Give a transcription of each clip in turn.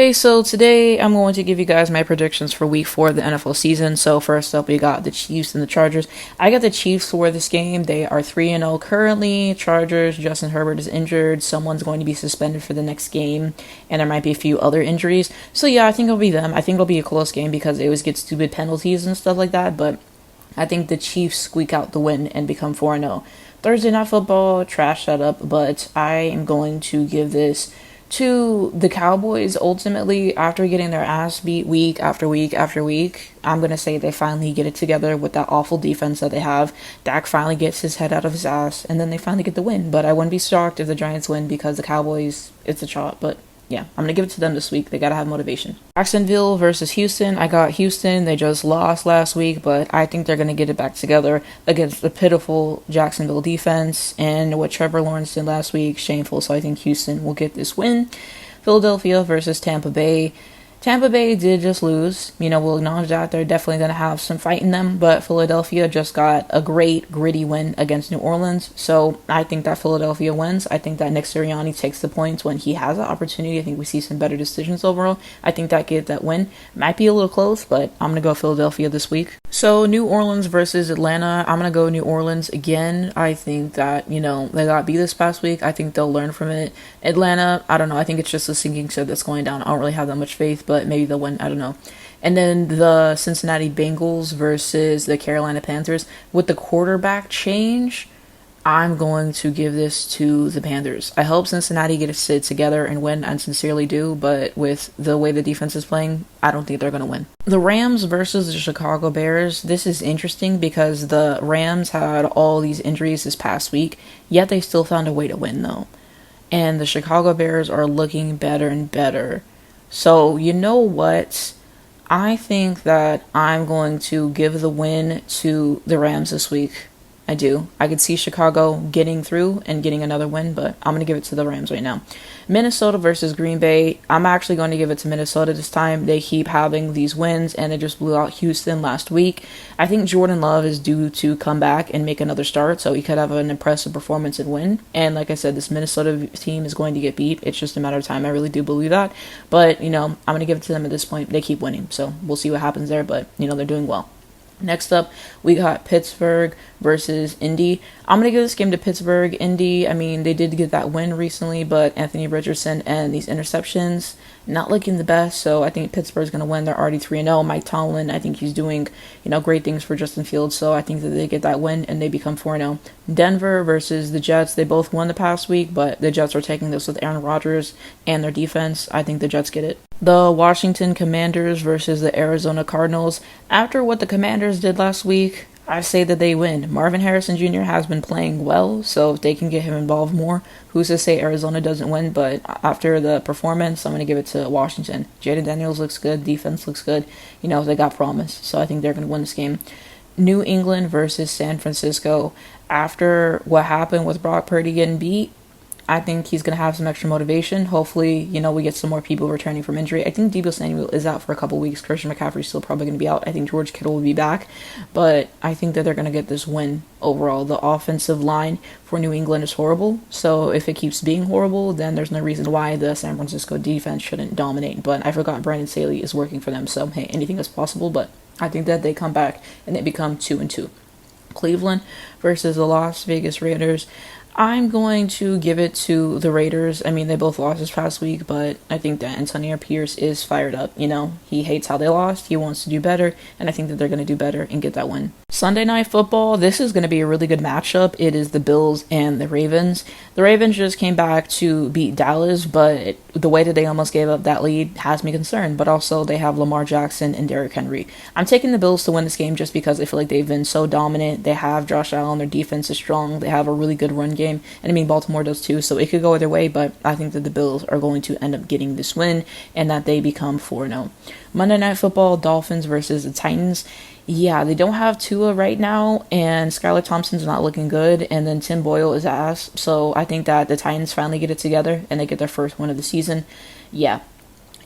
Okay, so today I'm going to give you guys my predictions for week 4 of the NFL season. So first up, we got the Chiefs and the Chargers. I got the Chiefs for this game. They are 3-0 currently. Chargers, Justin Herbert is injured. Someone's going to be suspended for the next game, and there might be a few other injuries. So yeah, I think it'll be them. I think it'll be a close game because they always get stupid penalties and stuff like that, but I think the Chiefs squeak out the win and become 4-0. Thursday Night Football, trash that up, but I am going to give this to the Cowboys. Ultimately, after getting their ass beat week after week after week, I'm going to say they finally get it together with that awful defense that they have. Dak finally gets his head out of his ass, and then they finally get the win. But I wouldn't be shocked if the Giants win because the Cowboys, it's a chop. But yeah, I'm going to give it to them this week. They got to have motivation. Jacksonville versus Houston. I got Houston. They just lost last week, but I think they're going to get it back together against the pitiful Jacksonville defense. And what Trevor Lawrence did last week, shameful. So I think Houston will get this win. Philadelphia versus Tampa Bay. Tampa Bay did just lose. We'll acknowledge that. They're definitely going to have some fight in them, but Philadelphia just got a great, gritty win against New Orleans. So I think that Philadelphia wins. I think that Nick Sirianni takes the points when he has the opportunity. I think we see some better decisions overall. I think that get that win. Might be a little close, but I'm going to go Philadelphia this week. So New Orleans versus Atlanta. I'm going to go New Orleans again. I think that, they got beat this past week. I think they'll learn from it. Atlanta, I don't know. I think it's just a sinking ship that's going down. I don't really have that much faith, but maybe they'll win. I don't know. And then the Cincinnati Bengals versus the Carolina Panthers. With the quarterback change, I'm going to give this to the Panthers. I hope Cincinnati get it together and win. I sincerely do, but with the way the defense is playing, I don't think they're going to win. The Rams versus the Chicago Bears. This is interesting because the Rams had all these injuries this past week, yet they still found a way to win, though. And the Chicago Bears are looking better and better. So, you know what? I think that I'm going to give the win to the Rams this week. I do. I could see Chicago getting through and getting another win, but I'm going to give it to the Rams right now. Minnesota versus Green Bay. I'm actually going to give it to Minnesota this time. They keep having these wins, and they just blew out Houston last week. I think Jordan Love is due to come back and make another start, so he could have an impressive performance and win. And like I said, this Minnesota team is going to get beat. It's just a matter of time. I really do believe that. But, I'm going to give it to them at this point. They keep winning, so we'll see what happens there, but, they're doing well. Next up, we got Pittsburgh versus Indy. I'm going to give this game to Pittsburgh. Indy, they did get that win recently, but Anthony Richardson and these interceptions, not looking the best, so I think Pittsburgh's going to win. They're already 3-0. Mike Tomlin, I think he's doing, great things for Justin Fields, so I think that they get that win and they become 4-0. Denver versus the Jets. They both won the past week, but the Jets are taking this with Aaron Rodgers and their defense. I think the Jets get it. The Washington Commanders versus the Arizona Cardinals. After what the Commanders did last week, I say that they win. Marvin Harrison Jr. has been playing well, so if they can get him involved more, who's to say Arizona doesn't win? But after the performance, I'm going to give it to Washington. Jaden Daniels looks good. Defense looks good. They got promise, so I think they're going to win this game. New England versus San Francisco. After what happened with Brock Purdy getting beat, I think he's going to have some extra motivation. Hopefully, we get some more people returning from injury. I think Deebo Samuel is out for a couple weeks. Christian McCaffrey's still probably going to be out. I think George Kittle will be back. But I think that they're going to get this win overall. The offensive line for New England is horrible. So if it keeps being horrible, then there's no reason why the San Francisco defense shouldn't dominate. But I forgot Brandon Staley is working for them. So, hey, anything is possible. But I think that they come back and they become 2-2. Cleveland versus the Las Vegas Raiders. I'm going to give it to the Raiders. They both lost this past week, but I think that Antonio Pierce is fired up. He hates how they lost. He wants to do better, and I think that they're going to do better and get that win. Sunday Night Football, this is going to be a really good matchup. It is the Bills and the Ravens. The Ravens just came back to beat Dallas, but the way that they almost gave up that lead has me concerned, but also they have Lamar Jackson and Derrick Henry. I'm taking the Bills to win this game just because I feel like they've been so dominant. They have Josh Allen, their defense is strong, they have a really good run game, and Baltimore does too, so it could go either way, but I think that the Bills are going to end up getting this win, and that they become 4-0. Monday Night Football, Dolphins versus the Titans. Yeah, they don't have Tua right now, and Skylar Thompson's not looking good, and then Tim Boyle is ass, so I think that the Titans finally get it together, and they get their first win of the season. Yeah.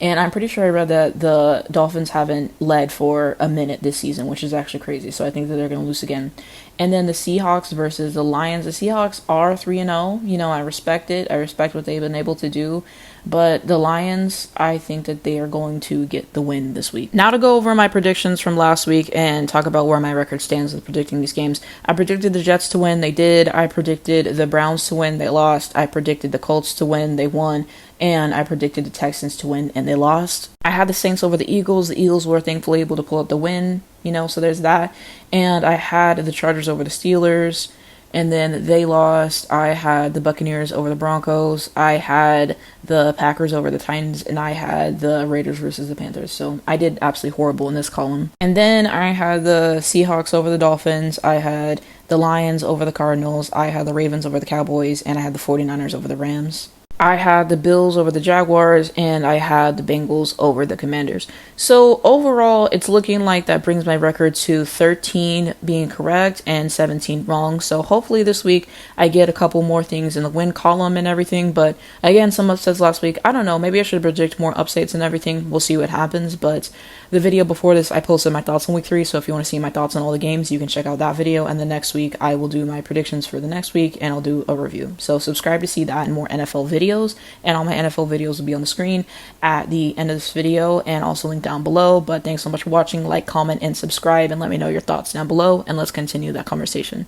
And I'm pretty sure I read that the Dolphins haven't led for a minute this season, which is actually crazy. So I think that they're going to lose again. And then the Seahawks versus the Lions. The Seahawks are 3-0. I respect it. I respect what they've been able to do. But the Lions, I think that they are going to get the win this week. Now to go over my predictions from last week and talk about where my record stands with predicting these games. I predicted the Jets to win, they did. I predicted the Browns to win, they lost. I predicted the Colts to win, they won. And I predicted the Texans to win, and they lost. I had the Saints over the Eagles. The Eagles were thankfully able to pull out the win, so there's that. And I had the Chargers over the Steelers, and then they lost. I had the Buccaneers over the Broncos. I had the Packers over the Titans, and I had the Raiders versus the Panthers. So I did absolutely horrible in this column. And then I had the Seahawks over the Dolphins. I had the Lions over the Cardinals. I had the Ravens over the Cowboys, and I had the 49ers over the Rams. I had the Bills over the Jaguars, and I had the Bengals over the Commanders. So overall, it's looking like that brings my record to 13 being correct and 17 wrong. So hopefully this week I get a couple more things in the win column and everything. But again, some upsets last week. I don't know. Maybe I should predict more upsets and everything. We'll see what happens. But the video before this, I posted my thoughts on week 3. So if you want to see my thoughts on all the games, you can check out that video. And the next week, I will do my predictions for the next week, and I'll do a review. So subscribe to see that and more NFL videos. And all my NFL videos will be on the screen at the end of this video and also linked down below. But thanks so much for watching. Like, comment, and subscribe, and let me know your thoughts down below, and let's continue that conversation.